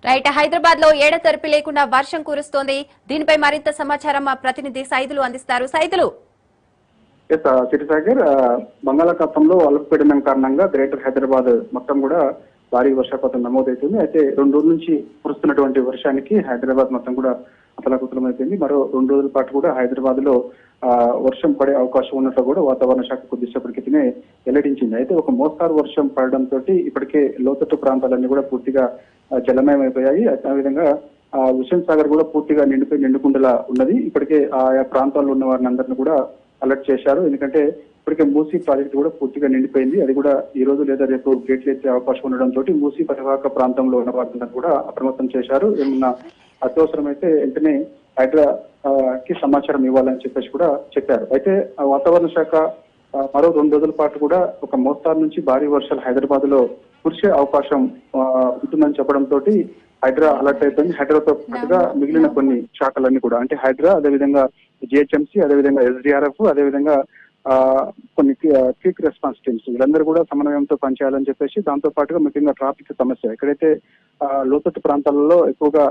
Right. Hyderabad లో ఏడతెరిపి లేకుండా వర్షం కురుస్తోంది. దీనిపై మరింత సమాచారం మా ప్రతినిధి సైదులు అందిస్తారు. సైదులు. సిరిసాగర్ బంగాళాఖాతంలో అల్పపీడనం కారణంగా గ్రేటర్ హైదరాబాద్ మొత్తం కూడా భారీ వర్షపాతం నమోదవుతుంది. అయితే 2 రోజుల నుంచి కురుస్తున్నటువంటి వర్షానికి హైదరాబాద్ మొత్తం కూడా అతలాకుతలమైపోయింది. మరో 2 రోజుల పాటు కూడా హైదరాబాద్ లో వర్షం పడే అవకాశం ఉన్నట్లు కూడా వాతావరణ శాఖ కొద్దిసేపటి క్రితమే వెల్లడించింది. అయితే ఒక మోస్తారు వర్షం పడడంతో ఇప్పటికే లోతట్టు ప్రాంతాలన్నీ కూడా పూర్తిగా జలమయమైపోయాయి. అదేవిధంగా హుస్సేన్ సాగర్ కూడా పూర్తిగా నిండుకుండలా ఉన్నది. ఇప్పటికే ఆయా ప్రాంతాల్లో ఉన్న వారిని అందరినీ కూడా అలర్ట్ చేశారు. ఎందుకంటే ఇప్పటికే మూసీ ప్రాజెక్టు కూడా పూర్తిగా నిండిపోయింది. అది కూడా ఈ రోజు లేదా రేపు గేట్లు ఎత్తే అవకాశం ఉండడంతో మూసీ పరివాహక ప్రాంతంలో ఉన్న వారిని కూడా అప్రమత్తం చేశారు. ఏమన్నా అత్యవసరమైతే వెంటనే హైడ్రా కి సమాచారం ఇవ్వాలని చెప్పేసి కూడా చెప్పారు. అయితే వాతావరణ శాఖ మరో 2 రోజుల పాటు కూడా ఒక మోస్తారు నుంచి భారీ వర్షాలు హైదరాబాద్ లో కురిసే అవకాశం ఉంటుందని చెప్పడంతో హైడ్రా అలర్ట్ అయిపోయింది. హైడ్రాతో పాటుగా మిగిలిన కొన్ని శాఖలన్నీ కూడా అంటే హైడ్రా, అదేవిధంగా జిహెచ్ఎంసీ, అదేవిధంగా ఎస్డిఆర్ఎఫ్, అదేవిధంగా కొన్ని క్విక్ రెస్పాన్స్ టీమ్స్ వీళ్ళందరూ కూడా సమన్వయంతో పనిచేయాలని చెప్పేసి, దాంతో పాటుగా ముఖ్యంగా ట్రాఫిక్ సమస్య ఎక్కడైతే లోతట్టు ప్రాంతాలలో ఎక్కువగా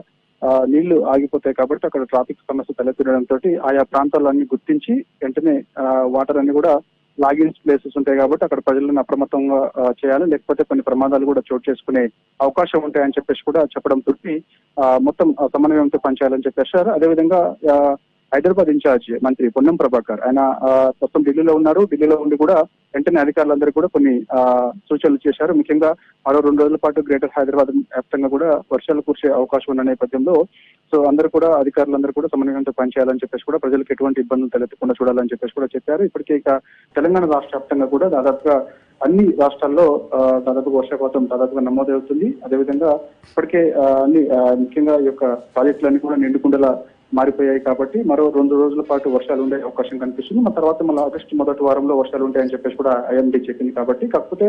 నీళ్లు ఆగిపోతాయి కాబట్టి అక్కడ ట్రాఫిక్ సమస్య తలెత్తడంతో ఆయా ప్రాంతాలన్నీ గుర్తించి వెంటనే వాటర్ అన్ని కూడా లాగిన్స్ ప్లేసెస్ ఉంటాయి కాబట్టి అక్కడ ప్రజలను అప్రమత్తంగా చేయాలి, లేకపోతే కొన్ని ప్రమాదాలు కూడా చోటు చేసుకునే అవకాశం ఉంటాయని చెప్పేసి కూడా చెప్పడంతో మొత్తం సమన్వయంతో పనిచేయాలని చెప్పేశారు. అదేవిధంగా హైదరాబాద్ ఇన్ఛార్జ్ మంత్రి పొన్నం ప్రభాకర్ ఆయన మొత్తం ఢిల్లీలో ఉన్నారు. ఢిల్లీలో ఉండి కూడా వెంటనే అధికారులందరూ కూడా కొన్ని సూచనలు చేశారు. ముఖ్యంగా మరో 2 రోజుల పాటు గ్రేటర్ హైదరాబాద్ వ్యాప్తంగా కూడా వర్షాలు కురిసే అవకాశం ఉన్న నేపథ్యంలో అందరూ కూడా అధికారులందరూ కూడా సమన్వయంతో పనిచేయాలని చెప్పేసి కూడా ప్రజలకు ఎటువంటి ఇబ్బందులు తలెత్తకుండా చూడాలని చెప్పేసి కూడా చెప్పారు. ఇప్పటికే ఇక తెలంగాణ రాష్ట్ర వ్యాప్తంగా కూడా దాదాపుగా అన్ని రాష్ట్రాల్లో దాదాపు వర్షపాతం దాదాపుగా నమోదవుతుంది. అదేవిధంగా ఇప్పటికే అన్ని ముఖ్యంగా ఈ యొక్క ప్రాజెక్టులన్నీ కూడా నిండుకుండలా మారిపోయాయి కాబట్టి మరో 2 రోజుల పాటు వర్షాలు ఉండే అవకాశం కనిపిస్తుంది. ఆ తర్వాత మళ్ళీ ఆగస్టు మొదటి వారంలో వర్షాలు ఉంటాయని చెప్పేసి కూడా ఐఎండీ చెప్పింది. కాబట్టి కాకపోతే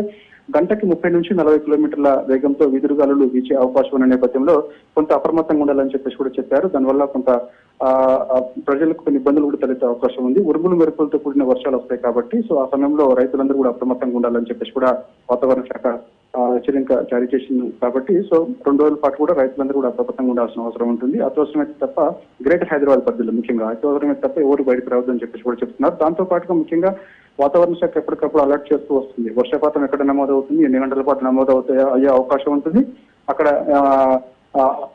గంటకి 30 నుంచి 40 కిలోమీటర్ల వేగంతో విదురుగాలులు వీచే అవకాశం ఉన్న నేపథ్యంలో కొంత అప్రమత్తంగా ఉండాలని చెప్పేసి కూడా చెప్పారు. దానివల్ల కొంత ప్రజలకు కొన్ని ఇబ్బందులు కూడా తలెత్తే అవకాశం ఉంది. ఉరుములు మెరుపులతో కూడిన వర్షాలు వస్తాయి కాబట్టి ఆ సమయంలో రైతులందరూ కూడా అప్రమత్తంగా ఉండాలని చెప్పేసి కూడా వాతావరణ శాఖ హెచ్చరిక జారీ చేసింది. కాబట్టి 2 రోజుల పాటు కూడా రైతులందరూ కూడా అప్రమత్తంగా ఉండాల్సిన అవసరం ఉంటుంది. అత్యవసరమైతే తప్ప గ్రేటర్ హైదరాబాద్ పరిధిలో ముఖ్యంగా అత్యవసరమైతే తప్ప ఎవరు బయటకు రావద్దని చెప్పేసి కూడా చెప్తున్నారు. దాంతో పాటుగా ముఖ్యంగా వాతావరణ శాఖ ఎప్పటికప్పుడు అలర్ట్ చేస్తూ వస్తుంది. వర్షపాతం ఎక్కడ నమోదవుతుంది, ఎన్ని గంటల పాటు నమోదవుతాయో అయ్యే అవకాశం ఉంటుంది. అక్కడ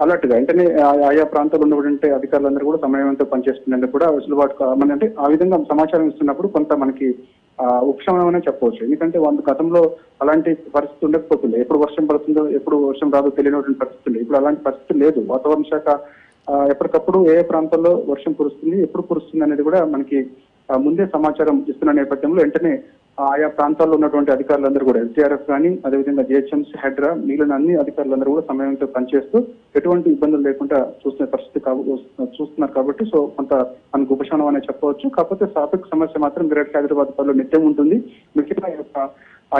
అలర్ట్ గా వెంటనే ఆయా ప్రాంతాల్లో ఉన్నటువంటి అధికారులందరూ కూడా సమయంతో పనిచేస్తున్నందుకు కూడా వెసులుబాటు అంటే ఆ విధంగా సమాచారం ఇస్తున్నప్పుడు కొంత మనకి ఉపశమనం అనే చెప్పవచ్చు. ఎందుకంటే గతంలో అలాంటి పరిస్థితి ఉండకపోతుంది. ఎప్పుడు వర్షం పడుతుందో ఎప్పుడు వర్షం రాదో తెలియనటువంటి పరిస్థితి ఉంది. ఇప్పుడు అలాంటి పరిస్థితి లేదు. వాతావరణ శాఖ ఎప్పటికప్పుడు ఏ ప్రాంతాల్లో వర్షం కురుస్తుంది, ఎప్పుడు కురుస్తుంది అనేది కూడా మనకి ముందే సమాచారం ఇస్తున్న నేపథ్యంలో వెంటనే ఆయా ప్రాంతాల్లో ఉన్నటువంటి అధికారులందరూ కూడా ఎస్డిఆర్ఎఫ్ కానీ, అదేవిధంగా జిహెచ్ఎంసీ, హైడ్రా, మిగిలిన అన్ని అధికారులందరూ కూడా సమయంతో పనిచేస్తూ ఎటువంటి ఇబ్బందులు లేకుండా చూస్తున్న పరిస్థితి చూస్తున్నారు. కాబట్టి కొంత మనకు ఉపశమనం అనే చెప్పవచ్చు. కాకపోతే ట్రాఫిక్ సమస్య మాత్రం గ్రేటర్ హైదరాబాద్ పరిధిలో నిత్యం ఉంటుంది. ముఖ్యంగా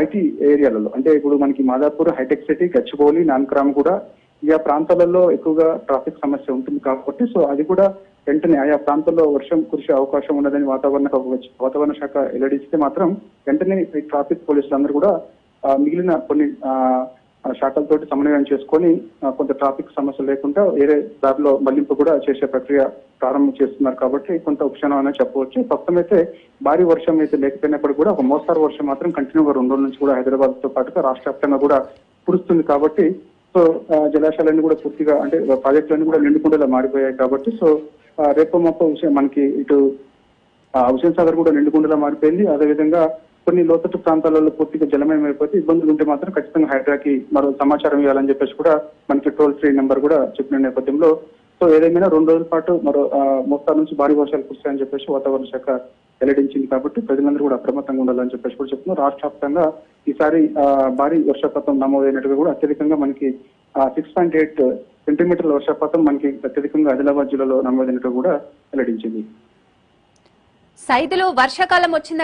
ఐటీ ఏరియాలలో అంటే ఇప్పుడు మనకి మాదాపూర్, హైటెక్ సిటీ, గచ్చిబౌలి, నాన్క్రామ్ కూడా ఈ ప్రాంతాలలో ఎక్కువగా ట్రాఫిక్ సమస్య ఉంటుంది. కాబట్టి అది కూడా వెంటనే ఆయా ప్రాంతాల్లో వర్షం కురిసే అవకాశం ఉన్నదని వాతావరణ శాఖ వెల్లడిస్తే మాత్రం వెంటనే ఈ ట్రాఫిక్ పోలీసులు అందరూ కూడా మిగిలిన కొన్ని శాఖలతోటి సమన్వయం చేసుకొని కొంత ట్రాఫిక్ సమస్య లేకుండా వేరే దారిలో మళ్లింపు కూడా చేసే ప్రక్రియ ప్రారంభం చేస్తున్నారు. కాబట్టి కొంత ఉపశమనం అనేది చెప్పవచ్చు. ప్రస్తుతం అయితే భారీ వర్షం అయితే లేకపోయినప్పుడు కూడా ఒక మోస్తారు వర్షం మాత్రం కంటిన్యూగా 2 రోజుల నుంచి కూడా హైదరాబాద్ తో పాటుగా రాష్ట్ర వ్యాప్తంగా కూడా కురుస్తుంది. కాబట్టి జలాశయాలన్నీ కూడా పూర్తిగా అంటే ప్రాజెక్టులన్నీ కూడా నిండుకుండేలా మారిపోయాయి. కాబట్టి రేపు మొత్తం మనకి ఇటు హుస్సేన్ సాగర్ కూడా నిండుకుండేలా మారిపోయింది. అదేవిధంగా కొన్ని లోతట్టు ప్రాంతాలలో పూర్తిగా జలమయం అయిపోతే ఇబ్బందులు ఉంటే మాత్రం ఖచ్చితంగా హైడ్రాకి మరో సమాచారం ఇవ్వాలని చెప్పేసి కూడా మనకి టోల్ ఫ్రీ నెంబర్ కూడా చెప్పిన నేపథ్యంలో ఏదేమైనా 2 రోజుల పాటు మరో మోస్తారు నుంచి భారీ వర్షాలు కురుస్తాయని చెప్పేసి వాతావరణ శాఖ వెల్లడించింది. కాబట్టి ప్రజలందరూ కూడా అప్రమత్తంగా ఉండాలని చెప్పేసి కూడా చెప్తున్నారు. రాష్ట్ర వ్యాప్తంగా ఈసారి భారీ వర్షపాతం నమోదైనట్టుగా కూడా అత్యధికంగా మనకి 6.8 సెంటీమీటర్ల వర్షపాతం మనకి అత్యధికంగా ఆదిలాబాద్ జిల్లాలో నమోదైనట్టు కూడా వెల్లడించింది. సైదులు వర్షాకాలం వచ్చింది.